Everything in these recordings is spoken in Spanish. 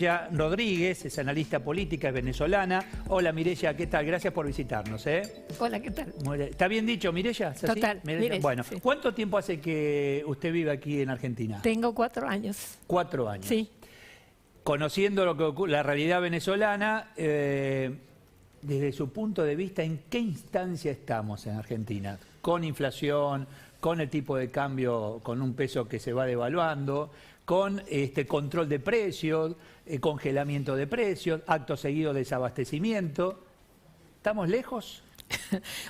Mireya Rodríguez, es analista política, es venezolana. Hola Mireya, ¿qué tal? Gracias por visitarnos. Hola, ¿qué tal? ¿Está bien dicho, Mireya? Total. Bueno, sí. ¿Cuánto tiempo hace que usted vive aquí en Argentina? Tengo 4 años. 4 años. Sí. Conociendo la realidad venezolana, desde su punto de vista, ¿en qué instancia estamos en Argentina? Con inflación, con el tipo de cambio, con un peso que se va devaluando, con control de precios, congelamiento de precios, acto seguido de desabastecimiento. ¿Estamos lejos?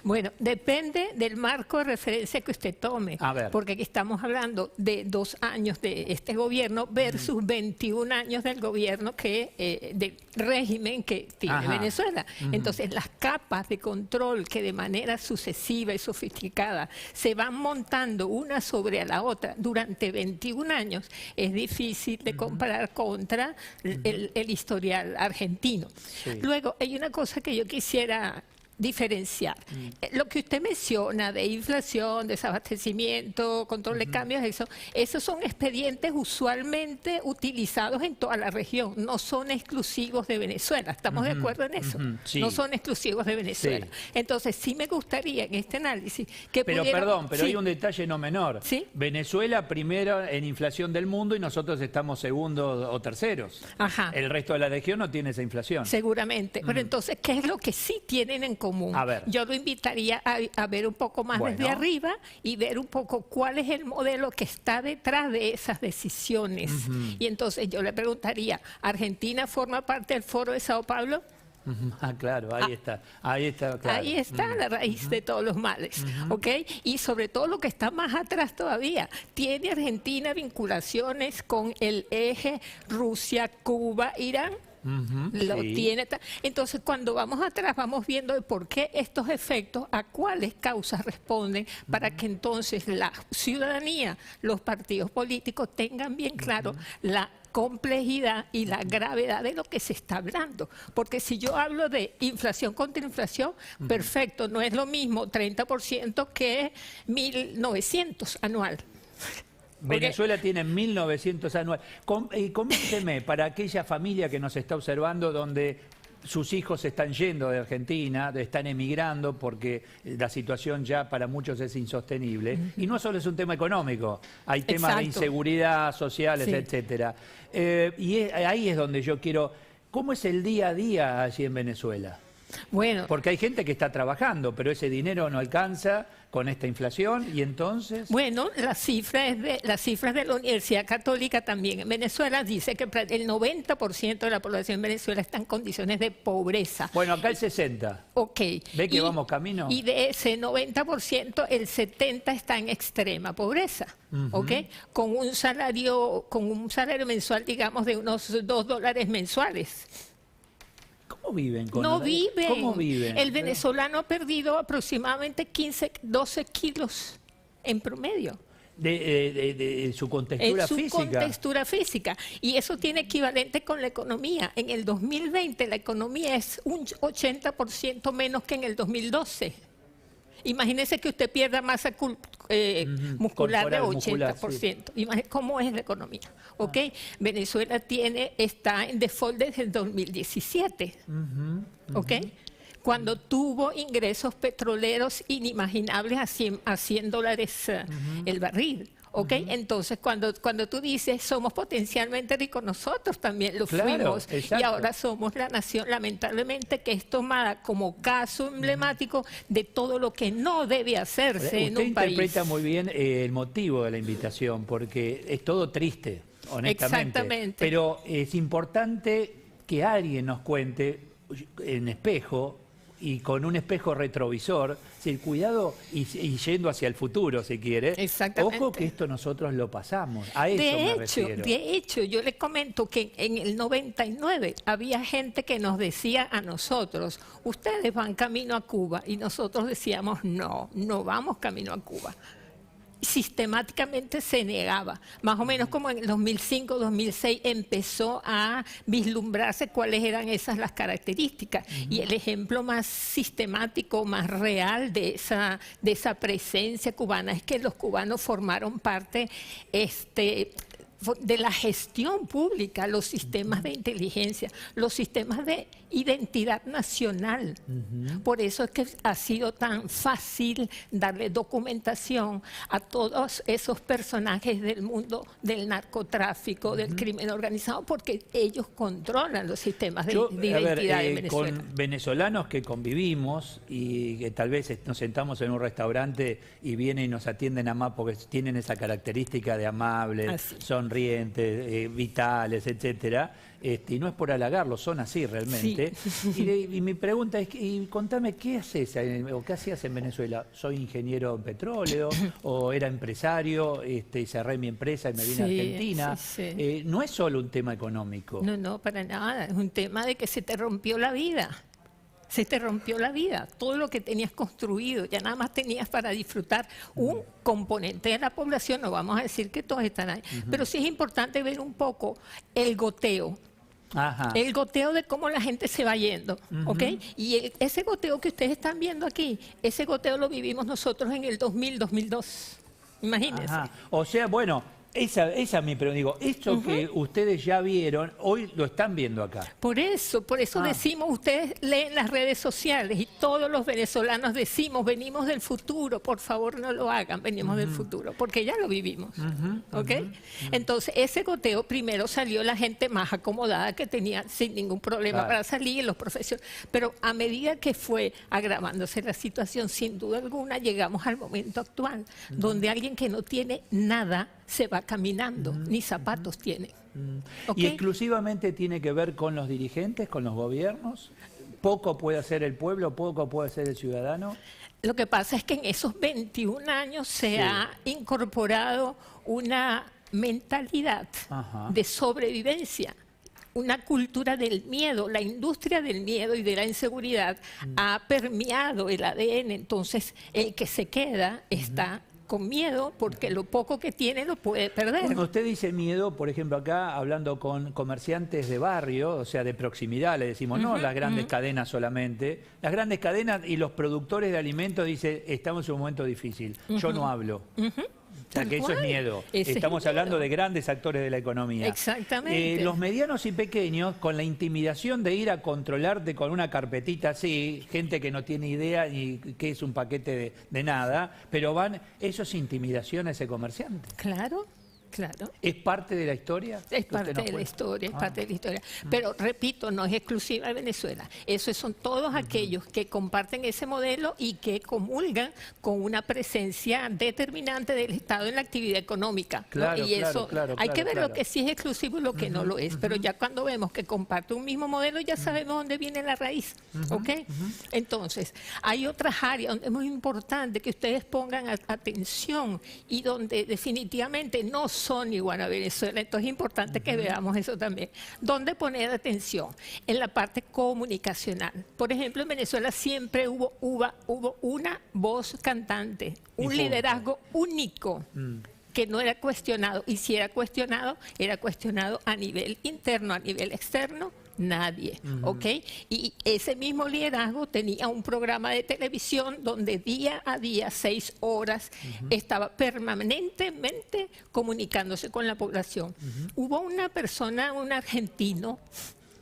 Bueno, depende del marco de referencia que usted tome. A ver. Porque aquí estamos hablando de 2 años de este gobierno versus 21 años del gobierno del régimen que tiene Venezuela. Entonces, las capas de control que de manera sucesiva y sofisticada se van montando una sobre la otra durante 21 años, es difícil de comparar contra el historial argentino. Sí. Luego, hay una cosa que yo quisiera diferenciar. Lo que usted menciona de inflación, desabastecimiento, control de cambios, esos son expedientes usualmente utilizados en toda la región, no son exclusivos de Venezuela. ¿Estamos de acuerdo en eso? Sí. No son exclusivos de Venezuela. Sí. Entonces, sí me gustaría en este análisis que pero sí. Hay un detalle no menor. ¿Sí? Venezuela primero en inflación del mundo y nosotros estamos segundos o terceros. Ajá. El resto de la región no tiene esa inflación. Seguramente. Pero entonces, ¿qué es lo que sí tienen en común? A ver. Yo lo invitaría a ver un poco más desde arriba y ver un poco cuál es el modelo que está detrás de esas decisiones. Y entonces yo le preguntaría, ¿Argentina forma parte del Foro de Sao Paulo? Claro, ahí está. Claro. Ahí está la raíz de todos los males, ¿ok? Y sobre todo lo que está más atrás todavía, ¿tiene Argentina vinculaciones con el eje Rusia-Cuba-Irán? Lo tiene. Entonces, cuando vamos atrás, vamos viendo de por qué estos efectos, a cuáles causas responden, para que entonces la ciudadanía, los partidos políticos tengan bien claro la complejidad y la gravedad de lo que se está hablando. Porque si yo hablo de inflación contra inflación, perfecto, no es lo mismo 30% que 1.900 anual. Venezuela tiene 1.900 anuales. Y coménteme, para aquella familia que nos está observando donde sus hijos se están yendo de Argentina, están emigrando porque la situación ya para muchos es insostenible. Y no solo es un tema económico, hay temas de inseguridad, sociales, etcétera. Y ahí es donde yo quiero... ¿Cómo es el día a día allí en Venezuela? Bueno, porque hay gente que está trabajando, pero ese dinero no alcanza con esta inflación y entonces... Bueno, las cifras de la Universidad Católica también en Venezuela dice que el 90% de la población en Venezuela está en condiciones de pobreza. Bueno, acá el 60%. Ok. ¿Ve que vamos camino? Y de ese 90%, el 70% está en extrema pobreza. ¿Ok? Con un salario mensual, digamos, de unos $2 mensuales. ¿Cómo viven? No viven. ¿Cómo viven? El venezolano ha perdido aproximadamente 12 kilos en promedio. De su contextura física. En su contextura física. Y eso tiene equivalente con la economía. En el 2020 la economía es un 80% menos que en el 2012. Imagínese que usted pierda masa muscular de 80%. Sí. ¿Cómo es la economía? ¿Okay? Venezuela está en default desde el 2017. ¿Okay? Cuando tuvo ingresos petroleros inimaginables a $100 el barril. ¿Okay? Entonces, cuando tú dices somos potencialmente ricos, nosotros también lo fuimos. Exacto. Y ahora somos la nación, lamentablemente, que es tomada como caso emblemático de todo lo que no debe hacerse en un país. Usted interpreta muy bien el motivo de la invitación, porque es todo triste, honestamente. Exactamente. Pero es importante que alguien nos cuente en espejo, y con un espejo retrovisor, cuidado y yendo hacia el futuro, si quiere. Exactamente. Ojo que esto nosotros lo pasamos, a eso me refiero. De hecho, yo le comento que en el 99 había gente que nos decía a nosotros, ustedes van camino a Cuba, y nosotros decíamos, no vamos camino a Cuba. Sistemáticamente se negaba. Más o menos como en el 2005, 2006 empezó a vislumbrarse cuáles eran las características. Y el ejemplo más sistemático, más real de esa presencia cubana es que los cubanos formaron parte de la gestión pública, los sistemas de inteligencia, los sistemas de identidad nacional. Por eso es que ha sido tan fácil darle documentación a todos esos personajes del mundo del narcotráfico, del crimen organizado, porque ellos controlan los sistemas de identidad de Venezuela. Con venezolanos que convivimos y que tal vez nos sentamos en un restaurante y vienen y nos atienden porque tienen esa característica de amables, sonrientes, vitales, etcétera. Y no es por halagarlos, son así realmente. Sí. Y mi pregunta es, contame, ¿qué haces o qué hacías en Venezuela? ¿Soy ingeniero en petróleo o era empresario y cerré mi empresa y me vine a Argentina? No es solo un tema económico. No, para nada. Es un tema de que se te rompió la vida. Se te rompió la vida, todo lo que tenías construido, ya nada más tenías para disfrutar un componente de la población, no vamos a decir que todos están ahí, pero sí es importante ver un poco el goteo. El goteo de cómo la gente se va yendo, ¿ok? Y ese goteo que ustedes están viendo aquí, ese goteo lo vivimos nosotros en el 2000-2002, imagínense. O sea, bueno, esa es mi pregunta. Digo, esto que ustedes ya vieron, hoy lo están viendo acá. Por eso decimos, ustedes leen las redes sociales y todos los venezolanos decimos, venimos del futuro, por favor no lo hagan, venimos del futuro, porque ya lo vivimos, ¿ok? Entonces, ese goteo primero salió la gente más acomodada que tenía sin ningún problema para salir, los profesionales, pero a medida que fue agravándose la situación, sin duda alguna, llegamos al momento actual, donde alguien que no tiene nada se va caminando, ni zapatos tiene. ¿Y exclusivamente tiene que ver con los dirigentes, con los gobiernos? ¿Poco puede hacer el pueblo, poco puede hacer el ciudadano? Lo que pasa es que en esos 21 años se ha incorporado una mentalidad de sobrevivencia, una cultura del miedo. La industria del miedo y de la inseguridad ha permeado el ADN, entonces el que se queda está con miedo porque lo poco que tiene lo puede perder. Cuando usted dice miedo, por ejemplo, acá hablando con comerciantes de barrio, o sea, de proximidad, le decimos, no las grandes cadenas solamente, las grandes cadenas y los productores de alimentos dicen, estamos en un momento difícil, yo no hablo. O sea, que eso es miedo. Estamos hablando de grandes actores de la economía. Exactamente. Los medianos y pequeños, con la intimidación de ir a controlarte con una carpetita así, gente que no tiene idea ni qué es un paquete de nada, pero eso es intimidación a ese comerciante. Claro. Claro. ¿Es parte de la historia? Es parte de la historia, es parte de la historia. Pero, repito, no es exclusiva de Venezuela. Esos son todos aquellos que comparten ese modelo y que comulgan con una presencia determinante del Estado en la actividad económica. Claro, y eso hay que ver lo que sí es exclusivo y lo que no lo es. Pero ya cuando vemos que comparte un mismo modelo, ya sabemos dónde viene la raíz. ¿Ok? Entonces, hay otras áreas donde es muy importante que ustedes pongan atención y donde definitivamente no son igual a Venezuela, entonces es importante que veamos eso también. ¿Dónde poner atención? En la parte comunicacional. Por ejemplo, en Venezuela siempre hubo una voz cantante, un liderazgo único que no era cuestionado, y si era cuestionado a nivel interno, a nivel externo, nadie, ¿ok? Y ese mismo liderazgo tenía un programa de televisión donde día a día, 6 horas, estaba permanentemente comunicándose con la población. Hubo una persona, un argentino,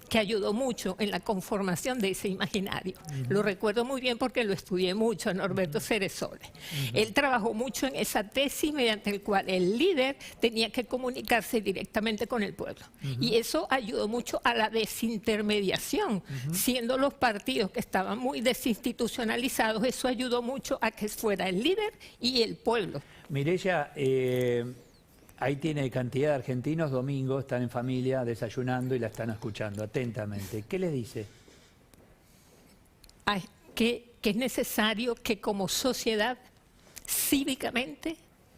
que ayudó mucho en la conformación de ese imaginario. Lo recuerdo muy bien porque lo estudié mucho, Norberto Ceresole. Él trabajó mucho en esa tesis mediante el cual el líder tenía que comunicarse directamente con el pueblo. Y eso ayudó mucho a la desintermediación. Siendo los partidos que estaban muy desinstitucionalizados, eso ayudó mucho a que fuera el líder y el pueblo. Mireya, ahí tiene cantidad de argentinos, domingos, están en familia, desayunando y la están escuchando atentamente. ¿Qué les dice? Que es necesario que como sociedad, cívicamente,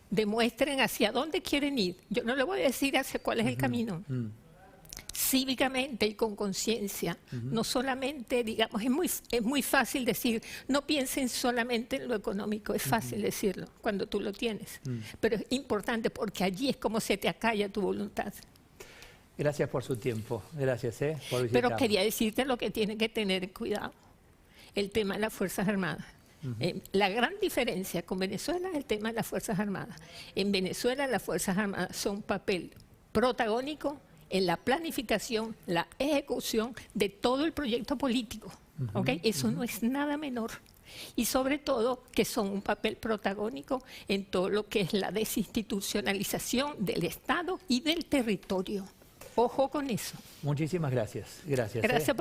demuestren hacia dónde quieren ir. Yo no le voy a decir hacia cuál es el camino. Cívicamente y con conciencia, no solamente, digamos, es muy fácil decir, no piensen solamente en lo económico, es fácil decirlo cuando tú lo tienes, pero es importante porque allí es como se te acalla tu voluntad. Gracias por su tiempo, gracias por visitarnos. Pero quería decirte lo que tiene que tener cuidado, el tema de las Fuerzas Armadas. La gran diferencia con Venezuela es el tema de las Fuerzas Armadas. En Venezuela las Fuerzas Armadas son papel, protagónico en la planificación, la ejecución de todo el proyecto político. ¿Ok? Eso no es nada menor. Y sobre todo que son un papel protagónico en todo lo que es la desinstitucionalización del Estado y del territorio. Ojo con eso. Muchísimas gracias. Gracias. Gracias por